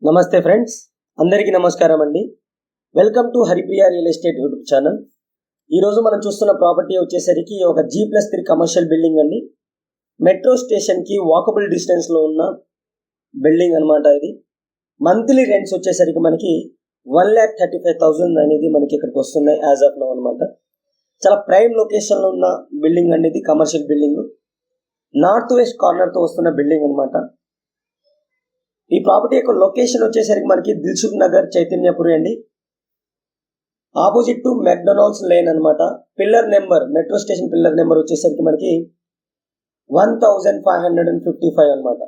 నమస్తే ఫ్రెండ్స్, అందరికీ నమస్కారం అండి. Welcome to Haripriya real estate YouTube channel. ఈరోజు మనం చూస్తున్న ప్రాపర్టీ వచ్చేసరికి ఒక G+3 కమర్షియల్ బిల్డింగ్ అండి. మెట్రో స్టేషన్కి వాకబుల్ డిస్టెన్స్లో ఉన్న బిల్డింగ్ అనమాట. ఇది మంత్లీ రెంట్స్ వచ్చేసరికి మనకి 1,35,000 అనేది మనకి ఇక్కడికి వస్తున్నాయి యాజ్ ఆఫ్ నౌ అనమాట. చాలా ప్రైమ్ లొకేషన్లో ఉన్న బిల్డింగ్ అండి. ఇది కమర్షియల్ బిల్డింగ్, నార్త్ వెస్ట్ కార్నర్తో వస్తున్న బిల్డింగ్ అనమాట. ఈ ప్రాపర్టీ యొక్క లొకేషన్ వచ్చేసరికి మనకి దిల్సుఖ్ నగర్, చైతన్యపురి అండి. ఆపోజిట్ టు మెక్డొనాల్డ్స్ లేన్ అనమాట. Pillar number, metro station pillar number వచ్చేసరికి మనకి 1555 అనమాట.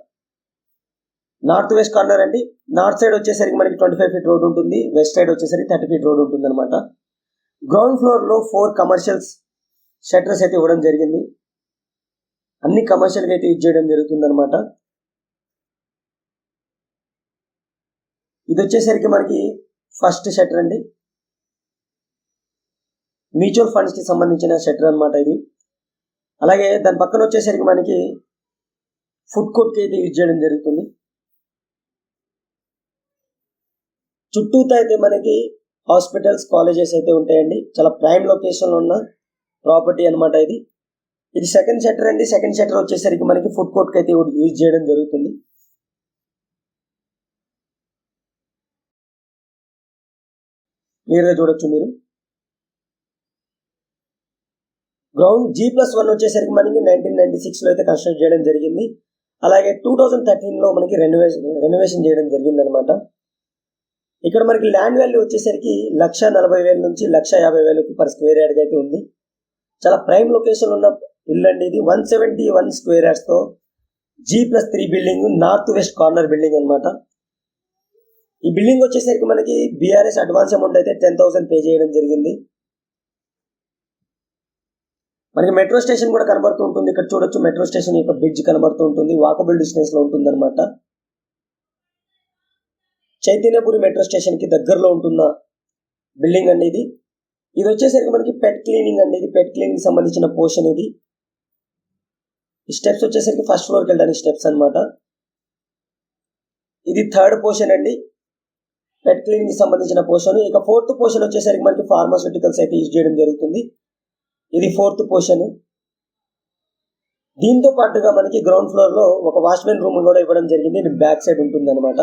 నార్త్ వెస్ట్ కార్నర్ అండి. నార్త్ సైడ్ వచ్చేసరికి మనకి 25 ఫీట్ రోడ్ ఉంటుంది, వెస్ట్ సైడ్ వచ్చేసరికి 30 ఫీట్ రోడ్ ఉంటుంది అనమాట. గ్రౌండ్ ఫ్లోర్లో 4 కమర్షియల్స్ షట్టర్స్ అయితే ఇవ్వడం జరిగింది. అన్ని కమర్షియల్గా అయితే యూజ్ చేయడం జరుగుతుంది అనమాట. ఇది వచ్చేసరికి మనకి ఫస్ట్ షట్టర్ అండి, మ్యూచువల్ ఫండ్స్కి సంబంధించిన షట్టర్ అనమాట ఇది. అలాగే దాని పక్కన వచ్చేసరికి మనకి ఫుడ్ కోర్ట్కి అయితే యూజ్ చేయడం జరుగుతుంది. చుట్టూతో అయితే మనకి హాస్పిటల్స్, కాలేజెస్ అయితే ఉంటాయండి. చాలా ప్రైమ్ లొకేషన్లో ఉన్న ప్రాపర్టీ అనమాట ఇది. ఇది సెకండ్ షట్టర్ అండి. సెకండ్ షట్టర్ వచ్చేసరికి మనకి ఫుడ్ కోర్ట్కి అయితే యూజ్ చేయడం జరుగుతుంది. క్లియర్గా చూడొచ్చు మీరు. గ్రౌండ్ G+1 వచ్చేసరికి మనకి 1996లో అయితే కన్స్ట్రక్ట్ చేయడం జరిగింది. అలాగే 2013లో మనకి రెనోవేషన్ చేయడం జరిగింది అనమాట. ఇక్కడ మనకి ల్యాండ్ వాల్యూ వచ్చేసరికి 1,40,000 నుంచి 1,50,000 పర్ స్క్వేర్ యార్డ్గా అయితే ఉంది. చాలా ప్రైమ్ లొకేషన్ ఉన్న ఇల్లు అండి ఇది. 171 స్క్వేర్ యార్డ్స్తో G+3 building, north west corner building అనమాట. ఈ బిల్డింగ్ వచ్చేసరికి మనకి బీఆర్ఎస్ అడ్వాన్స్ అమౌంట్ అయితే 10,000 పే చేయడం జరిగింది. మనకి మెట్రో స్టేషన్ కూడా కనబడుతూ ఉంటుంది. ఇక్కడ చూడొచ్చు, మెట్రో స్టేషన్ యొక్క బ్రిడ్జ్ కనబడుతూ ఉంటుంది. వాకబుల్ డిస్టెన్స్ లో ఉంటుంది అనమాట. చైతన్యపురి మెట్రో స్టేషన్ కి దగ్గరలో ఉంటున్న బిల్డింగ్ అండి ఇది. ఇది వచ్చేసరికి మనకి పెట్ క్లీనింగ్ అండి. ఇది పెట్ క్లీనింగ్ సంబంధించిన పోర్షన్ ఇది. ఈ స్టెప్స్ వచ్చేసరికి ఫస్ట్ ఫ్లోర్కి వెళ్ళడానికి స్టెప్స్ అనమాట. ఇది థర్డ్ పోర్షన్ అండి, పెట్ క్లీనింగ్ కి సంబంధించిన పోర్షన్. ఇక ఫోర్త్ పోర్షన్ వచ్చేసరికి మనకి ఫార్మాస్యూటికల్స్ అయితే యూజ్ చేయడం జరుగుతుంది. ఇది ఫోర్త్ పోర్షన్. దీంతో పాటుగా మనకి గ్రౌండ్ ఫ్లోర్ లో ఒక వాచ్మెన్ రూమ్ కూడా ఇవ్వడం జరిగింది. ఇది బ్యాక్ సైడ్ ఉంటుంది అనమాట.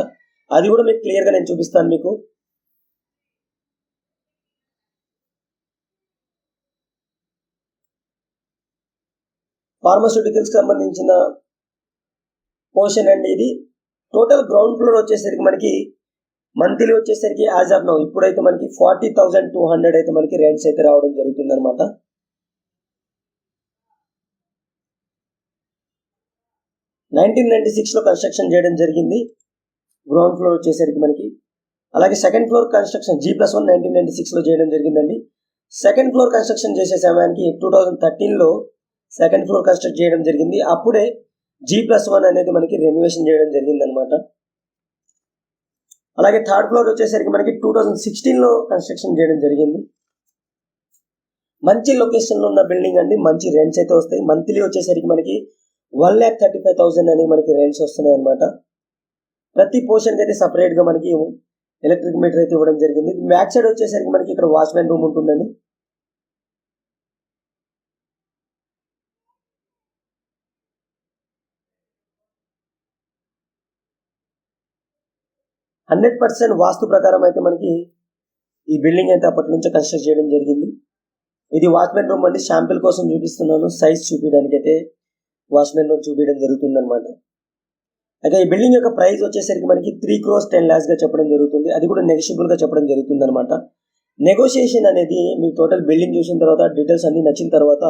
అది కూడా మీకు క్లియర్ గా నేను చూపిస్తాను మీకు. ఫార్మాస్యూటికల్స్ కి సంబంధించిన పోర్షన్ అండి ఇది. టోటల్ గ్రౌండ్ ఫ్లోర్ వచ్చేసరికి మనకి మంత్లీ వచ్చేసరికి యాజ్ ఆఫ్ నౌ ఇప్పుడైతే మనకి 40,200 అయితే మనకి రెంట్స్ అయితే రావడం జరుగుతుంది అనమాట. నైన్టీన్ 96లో కన్స్ట్రక్షన్ చేయడం జరిగింది గ్రౌండ్ ఫ్లోర్ వచ్చేసరికి మనకి. అలాగే సెకండ్ ఫ్లోర్ కన్స్ట్రక్షన్ G+1 1996లో చేయడం జరిగిందండి. సెకండ్ ఫ్లోర్ కన్స్ట్రక్షన్ చేసే సమయానికి 2013లో సెకండ్ ఫ్లోర్ కన్స్ట్రక్ట్ చేయడం జరిగింది. అప్పుడే G+1 అనేది మనకి రెనోవేషన్ చేయడం జరిగింది అనమాట. అలాగే థర్డ్ ఫ్లోర్ వచ్చేసరికి మనకి 2016లో కన్స్ట్రక్షన్ చేయడం జరిగింది. మంచి లొకేషన్లో ఉన్న బిల్డింగ్ అండి. మంచి రెంట్స్ అయితే వస్తాయి. మంత్లీ వచ్చేసరికి మనకి 1,35,000 అని మనకి రెంట్స్ వస్తున్నాయి అనమాట. ప్రతి పోర్షన్కి అయితే సపరేట్గా మనకి ఎలక్ట్రిక్ మీటర్ అయితే ఇవ్వడం జరిగింది. బ్యాక్ సైడ్ వచ్చేసరికి మనకి ఇక్కడ వాచ్మెన్ రూమ్ ఉంటుందండి. హండ్రెడ్ 100% వాస్తు ప్రకారం అయితే మనకి ఈ బిల్డింగ్ అయితే అప్పటి నుంచే కన్స్ట్రక్ట్ చేయడం జరిగింది. ఇది వాచ్మెన్ రూమ్ అండి. శాంపిల్ కోసం చూపిస్తున్నాను, సైజ్ చూపించడానికి అయితే వాచ్మెన్ రూమ్ చూపించడం జరుగుతుంది అనమాట. అయితే ఈ బిల్డింగ్ యొక్క ప్రైస్ వచ్చేసరికి మనకి 3,10,00,000 గా చెప్పడం జరుగుతుంది. అది కూడా నెగోషియబుల్ గా చెప్పడం జరుగుతుంది అనమాట. నెగోషియేషన్ అనేది మీ టోటల్ బిల్డింగ్ చూసిన తర్వాత, డీటెయిల్స్ అన్ని నచ్చిన తర్వాత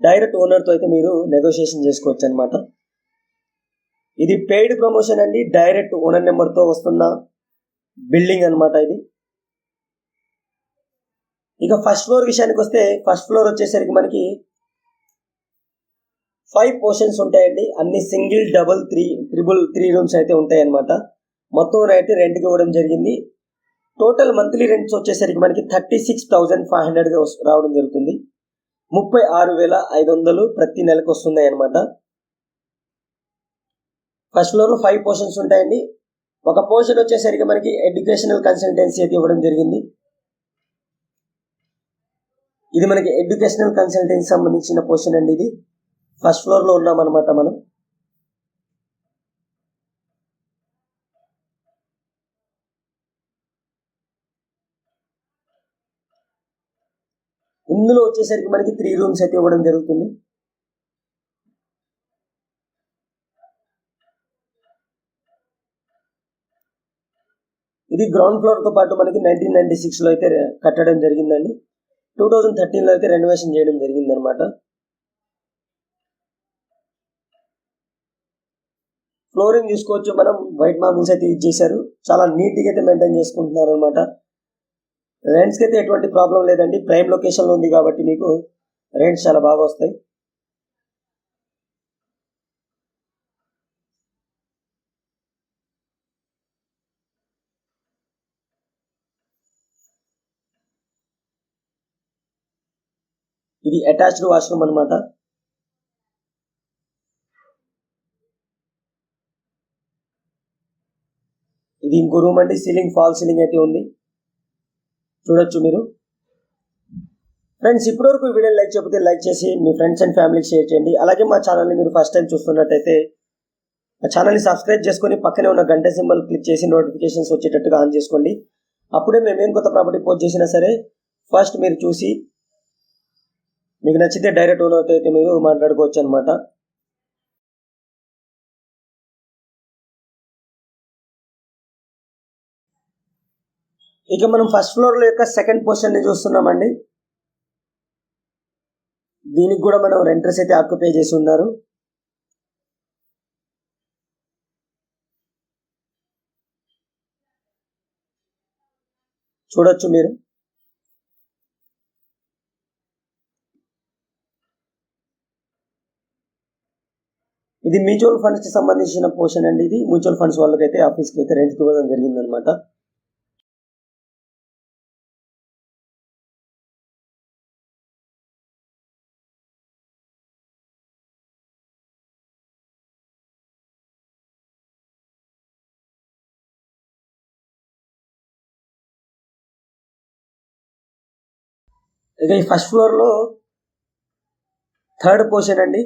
డైరెక్ట్ ఓనర్తో అయితే మీరు నెగోషియేషన్ చేసుకోవచ్చు అనమాట. ఇది పెయిడ్ ప్రమోషన్ అండి. డైరెక్ట్ ఓనర్ నెంబర్తో వస్తున్న బిల్డింగ్ అనమాట ఇది. ఇక ఫస్ట్ ఫ్లోర్ విషయానికి వస్తే, ఫస్ట్ ఫ్లోర్ వచ్చేసరికి మనకి 5 పోర్షన్స్ ఉంటాయండి. అన్ని సింగిల్, డబుల్, త్రీ రూమ్స్ అయితే ఉంటాయి అనమాట. మొత్తం అయితే రెంట్కి ఇవ్వడం జరిగింది. టోటల్ మంత్లీ రెంట్స్ వచ్చేసరికి మనకి 36,500గా రావడం జరుగుతుంది. 36,500 ప్రతి నెలకు వస్తున్నాయి అనమాట. ఫస్ట్ ఫ్లోర్లో 5 పోర్షన్స్ ఉంటాయండి. ఒక పోర్షన్ వచ్చేసరికి మనకి ఎడ్యుకేషనల్ కన్సల్టెన్సీ అయితే ఇవ్వడం జరిగింది. ఇది మనకి ఎడ్యుకేషనల్ కన్సల్టెన్సీ సంబంధించిన పోర్షన్ అండి. ఇది ఫస్ట్ ఫ్లోర్లో ఉన్నామన్నమాట మనం. ఇందులో వచ్చేసరికి మనకి 3 రూమ్స్ అయితే ఇవ్వడం జరుగుతుంది. ఇది గ్రౌండ్ ఫ్లోర్తో పాటు మనకి 1996లో అయితే కట్టడం జరిగిందండి. 2013లో అయితే రెనోవేషన్ చేయడం జరిగింది అనమాట. ఫ్లోరింగ్ చూసుకోవచ్చు మనం, వైట్ మార్బుల్స్ అయితే యూజ్ చేశారు. చాలా నీట్గా అయితే మెయింటైన్ చేసుకుంటున్నారు అనమాట. రెంట్స్కి అయితే ఎటువంటి ప్రాబ్లం లేదండి. ప్రైమ్ లొకేషన్లో ఉంది కాబట్టి మీకు రెంట్స్ చాలా బాగా వస్తాయి. ఇది అటాచ్డ్ వాష్రూమ్ అనమాట. ఇది ఇంకో రూమ్ అండి. సీలింగ్ ఫాల్ సీలింగ్ అయితే ఉంది, చూడొచ్చు మీరు. ఫ్రెండ్స్, ఇప్పటివరకు ఈ వీడియో లైక్ చేయకపోతే లైక్ చేసి మీ ఫ్రెండ్స్ అండ్ ఫ్యామిలీకి షేర్ చేయండి. అలాగే మా ఛానల్ని మీరు ఫస్ట్ టైం చూస్తున్నట్టయితే మా ఛానల్ని సబ్స్క్రైబ్ చేసుకొని పక్కనే ఉన్న గంట సింబల్ క్లిక్ చేసి నోటిఫికేషన్స్ వచ్చేటట్టుగా ఆన్ చేసుకోండి. అప్పుడే మేమేం కొత్త ప్రాపర్టీ పోస్ట్ చేసినా సరే ఫస్ట్ మీరు చూసి మీకు నచ్చితే డైరెక్ట్ ఓనర్తో అయితే మీరు మాట్లాడుకోవచ్చు అనమాట. ఇక మనం ఫస్ట్ ఫ్లోర్లో యొక్క సెకండ్ పోర్షన్ని చూస్తున్నామండి. దీనికి కూడా మనం రెంటర్స్ అయితే ఆక్యుపై చేసి ఉన్నారు. చూడొచ్చు మీరు. ఇది మ్యూచువల్ ఫండ్స్ కి సంబంధించిన పోర్షన్ అండి. ఇది మ్యూచువల్ ఫండ్స్ వాళ్ళకైతే ఆఫీస్కి అయితే రెంట్కి ఇవ్వడం జరిగిందనమాట. ఇక ఈ ఫస్ట్ ఫ్లోర్లో థర్డ్ పోర్షన్ అండి.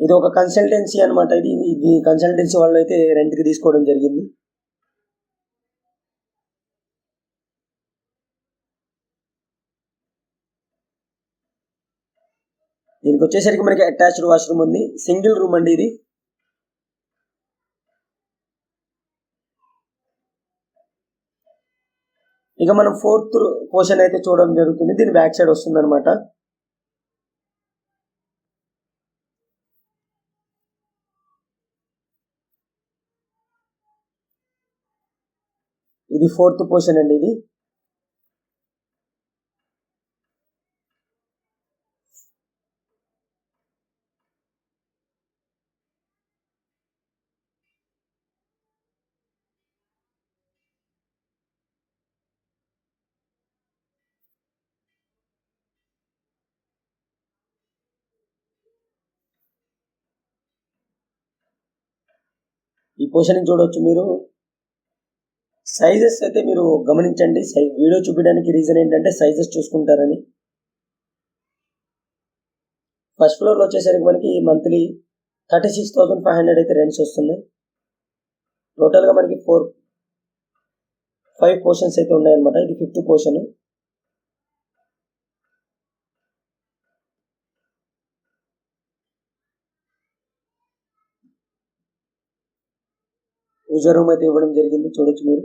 ఇది ఒక కన్సల్టెన్సీ అనమాట. ఇది కన్సల్టెన్సీ వాళ్ళు అయితే రెంట్కి తీసుకోవడం జరిగింది. దీనికి వచ్చేసరికి మనకి అటాచ్డ్ వాష్రూమ్ ఉంది. సింగిల్ రూమ్ అండి ఇది. ఇక మనం ఫోర్త్ పోర్షన్ అయితే చూడడం జరుగుతుంది. దీని బ్యాక్ సైడ్ వస్తుంది అనమాట. ఇది ఫోర్త్ పోర్షన్ అండి. ఇది ఈ పోర్షన్ చూడవచ్చు మీరు. సైజెస్ అయితే మీరు గమనించండి. వీడియో చూపించడానికి రీజన్ ఏంటంటే సైజెస్ చూసుకుంటారని. ఫస్ట్ ఫ్లోర్లో వచ్చేసరికి మనకి మంత్లీ 36,500 అయితే రెంట్స్ వస్తున్నాయి. టోటల్గా మనకి 5 పోర్షన్స్ అయితే ఉన్నాయన్నమాట. ఇది 5th పోర్షన్. యూజర్ రూమ్ అయితే ఇవ్వడం జరిగింది, చూడొచ్చు మీరు.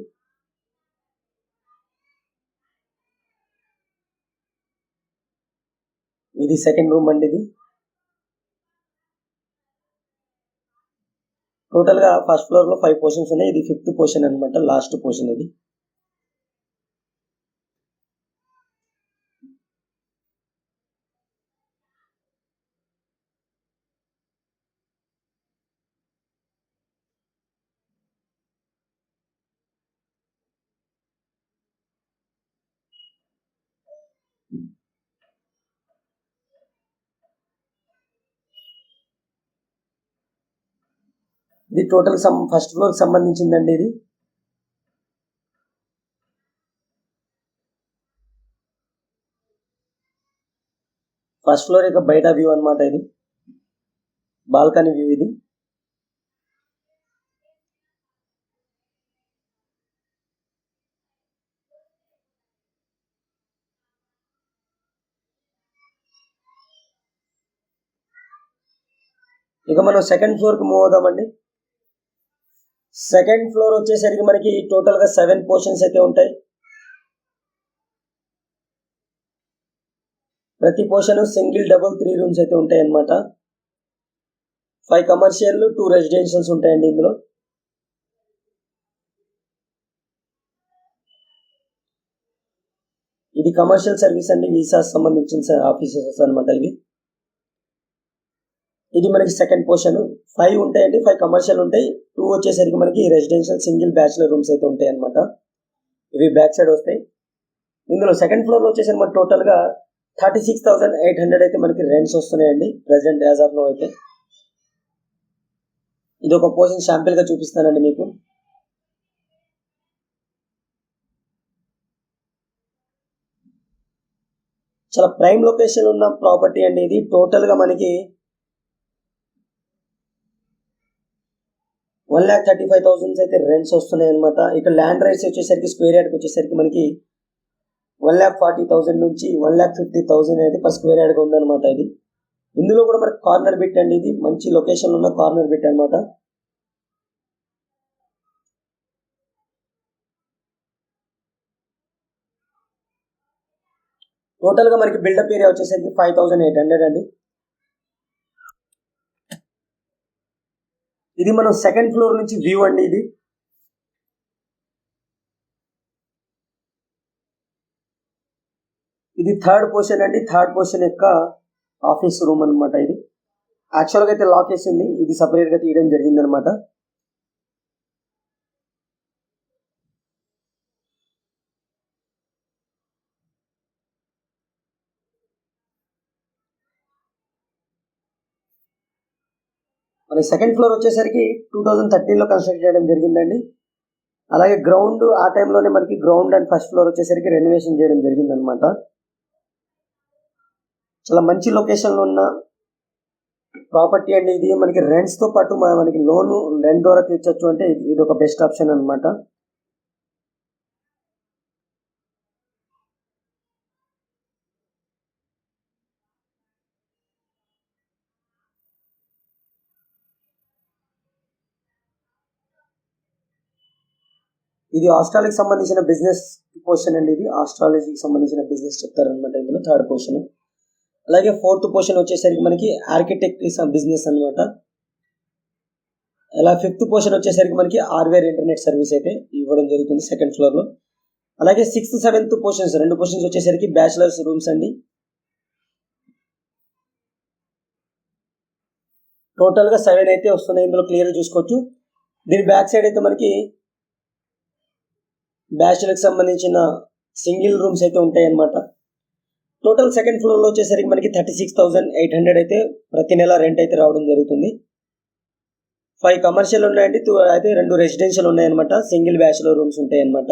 ఇది సెకండ్ రూమ్ అండి. ఇది టోటల్గా ఫస్ట్ ఫ్లోర్లో 5 పోర్షన్స్ ఉన్నాయి. ఇది 5th పోర్షన్ అనమాట, లాస్ట్ పోర్షన్ ఇది. ఇది టోటల్ ఫస్ట్ ఫ్లోర్కి సంబంధించిందండి. ఇది ఫస్ట్ ఫ్లోర్ యొక్క బయట వ్యూ అనమాట. ఇది బాల్కనీ వ్యూ. ఇది ఇక మనం సెకండ్ ఫ్లోర్కి మూవ్ అవుదామండి. సెకండ్ ఫ్లోర్ వచ్చేసరికి మనకి టోటల్గా 7 పోర్షన్స్ అయితే ఉంటాయి. ప్రతి పోర్షన్ సింగిల్, డబుల్, 3 రూమ్స్ అయితే ఉంటాయి అన్నమాట. 5 కమర్షియల్, 2 రెసిడెన్షియల్స్ ఉంటాయండి ఇందులో. ఇది కమర్షియల్ సర్వీస్ అండి, వీసాస్ సంబంధించిన ఆఫీసెస్ అనమాట. ఇది మనకి సెకండ్ పోర్షన్. 5 ఉంటాయండి, 5 కమర్షియల్ ఉంటాయి, 2 వచ్చేసరికి మనకి రెసిడెన్షియల్ సింగిల్ బ్యాచులర్ రూమ్స్ అయితే ఉంటాయి అనమాట. ఇవి బ్యాక్ సైడ్ వస్తాయి. ఇందులో సెకండ్ ఫ్లోర్లో వచ్చేసరికి మనకి టోటల్గా 36,800 అయితే మనకి రెంట్స్ వస్తున్నాయండి ప్రజెంట్ యాజ్ ఆఫ్ నో అయితే. ఇది ఒక పోర్షన్ శాంపిల్గా చూపిస్తానండి మీకు. చాలా ప్రైమ్ లొకేషన్ ఉన్న ప్రాపర్టీ అండి ఇది. టోటల్గా మనకి 1,35,000 అయితే రెంట్స్ వస్తున్నాయి అనమాట. ఇక ల్యాండ్ రైట్స్ వచ్చేసరికి స్క్వేర్ యార్డ్కి వచ్చేసరికి మనకి 1,40,000 నుంచి 1,50,000 అయితే పర్ స్క్వేర్ యార్డ్గా ఉందన్నమాట. ఇది ఇందులో కూడా మనకి కార్నర్ బిట్ అండి. ఇది మంచి లొకేషన్ ఉన్న కార్నర్ బిట్ అనమాట. టోటల్గా మనకి బిల్డప్ ఏరియా వచ్చేసరికి 5,800 అండి. ఇది మనం సెకండ్ ఫ్లోర్ నుంచి వ్యూ అండి. ఇది థర్డ్ పోర్షన్ అండి. థర్డ్ పోర్షన్ యొక్క ఆఫీస్ రూమ్ అనమాట. ఇది యాక్చువల్గా అయితే లాక్ వేసింది, ఇది సపరేట్గా తీయడం జరిగింది అనమాట. మనకి సెకండ్ ఫ్లోర్ వచ్చేసరికి 2013లో కన్స్ట్రక్ట్ చేయడం జరిగిందండి. అలాగే గ్రౌండ్ ఆ టైంలోనే మనకి గ్రౌండ్ అండ్ ఫస్ట్ ఫ్లోర్ వచ్చేసరికి రెనోవేషన్ చేయడం జరిగింది అనమాట. చాలా మంచి లొకేషన్లో ఉన్న ప్రాపర్టీ అండి ఇది. మనకి రెంట్స్తో పాటు మనకి లోను రెంట్ ద్వారా తీర్చొచ్చు అంటే ఇది ఒక బెస్ట్ ఆప్షన్ అనమాట. ఇది ఆస్ట్రాలజీకి సంబంధించిన బిజినెస్ పోర్షన్ అండి. ఇది ఆస్ట్రాలజీకి సంబంధించిన బిజినెస్ చెప్తారనమాట ఇందులో థర్డ్ పోర్షన్. అలాగే ఫోర్త్ పోర్షన్ వచ్చేసరికి మనకి ఆర్కిటెక్ట్ బిజినెస్ అనమాట. అలా ఫిఫ్త్ పోర్షన్ వచ్చేసరికి మనకి హార్డ్వేర్ ఇంటర్నెట్ సర్వీస్ అయితే ఇవ్వడం జరుగుతుంది సెకండ్ ఫ్లోర్లో. అలాగే 6th, 7th పోర్షన్స్ 2 పోర్షన్స్ వచ్చేసరికి బ్యాచులర్స్ రూమ్స్ అండి. టోటల్గా 7 అయితే వస్తున్నాయి ఇందులో, క్లియర్గా చూసుకోవచ్చు. దీని బ్యాక్ సైడ్ అయితే మనకి బ్యాచులర్కి సంబంధించిన సింగిల్ రూమ్స్ అయితే ఉంటాయి అన్నమాట. టోటల్ సెకండ్ ఫ్లోర్లో వచ్చేసరికి మనకి 36,800 అయితే ప్రతి నెల రెంట్ అయితే రావడం జరుగుతుంది. 5 కమర్షియల్ ఉన్నాయండి, 2 అయితే 2 రెసిడెన్షియల్ ఉన్నాయన్నమాట. సింగిల్ బ్యాచులర్ రూమ్స్ ఉంటాయి అన్నమాట.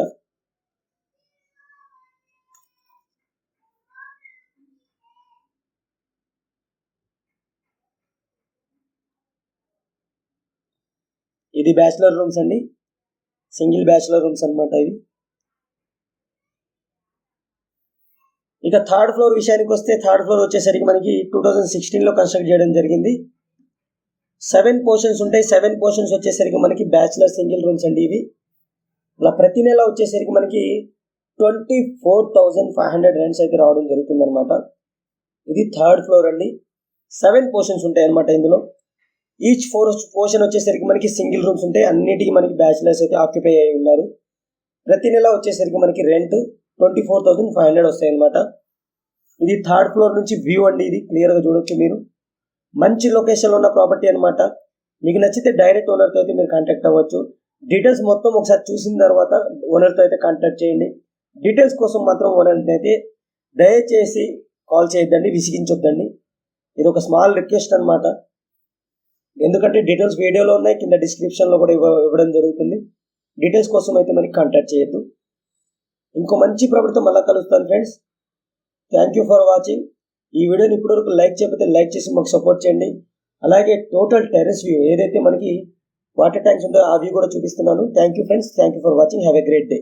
ఇది బ్యాచులర్ రూమ్స్ అండి, సింగిల్ బ్యాచులర్ రూమ్స్ అనమాట ఇవి. ఇక థర్డ్ ఫ్లోర్ విషయానికి వస్తే థర్డ్ ఫ్లోర్ వచ్చేసరికి మనకి 2016లో కన్స్ట్రక్ట్ చేయడం జరిగింది. 7 పోర్షన్స్ ఉంటాయి. 7 పోర్షన్స్ వచ్చేసరికి మనకి బ్యాచులర్ సింగిల్ రూమ్స్ అండి ఇవి. అలా ప్రతి నెల వచ్చేసరికి మనకి 24,500 రెంట్స్ అయితే రావడం జరుగుతుంది అనమాట. ఇది థర్డ్ ఫ్లోర్ అండి. 7 పోర్షన్స్ ఉంటాయి అనమాట ఇందులో. ఈచ్ పోర్షన్ వచ్చేసరికి మనకి సింగిల్ రూమ్స్ ఉంటాయి. అన్నిటికీ మనకి బ్యాచులర్స్ అయితే ఆక్యుపై అయి ఉన్నారు. ప్రతి నెల వచ్చేసరికి మనకి రెంట్ 24,500 వస్తాయి అనమాట. ఇది థర్డ్ ఫ్లోర్ నుంచి వ్యూ అండి. ఇది క్లియర్గా చూడొచ్చు మీరు. మంచి లొకేషన్లో ఉన్న ప్రాపర్టీ అనమాట. మీకు నచ్చితే డైరెక్ట్ ఓనర్తో అయితే మీరు కాంటాక్ట్ అవ్వచ్చు. డీటెయిల్స్ మొత్తం ఒకసారి చూసిన తర్వాత ఓనర్తో అయితే కాంటాక్ట్ చేయండి. డీటెయిల్స్ కోసం మాత్రం ఓనర్ని అయితే దయచేసి కాల్ చేయొద్దండి, విసిగించొద్దండి. ఇది ఒక స్మాల్ రిక్వెస్ట్ అనమాట. ఎందుకంటే డీటెయిల్స్ వీడియోలో ఉన్నాయి, కింద డిస్క్రిప్షన్లో కూడా ఇవ్వడం జరుగుతుంది. డీటెయిల్స్ కోసం అయితే మనకి కాంటాక్ట్ చేయొద్దు. ఇంకో మంచి ప్రాపర్టీతో మళ్ళీ కలుస్తాను friends. Thank you for watching. ఈ వీడియోని ఇప్పటివరకు లైక్ చేయకపోతే లైక్ చేసి మాకు సపోర్ట్ చేయండి. అలాగే టోటల్ టెర్రస్ వ్యూ ఏదైతే మనకి వాటర్ ట్యాంక్స్ ఉందో ఆ వ్యూ కూడా చూపిస్తున్నాను. Thank you friends. Thank you for watching. Have a great day.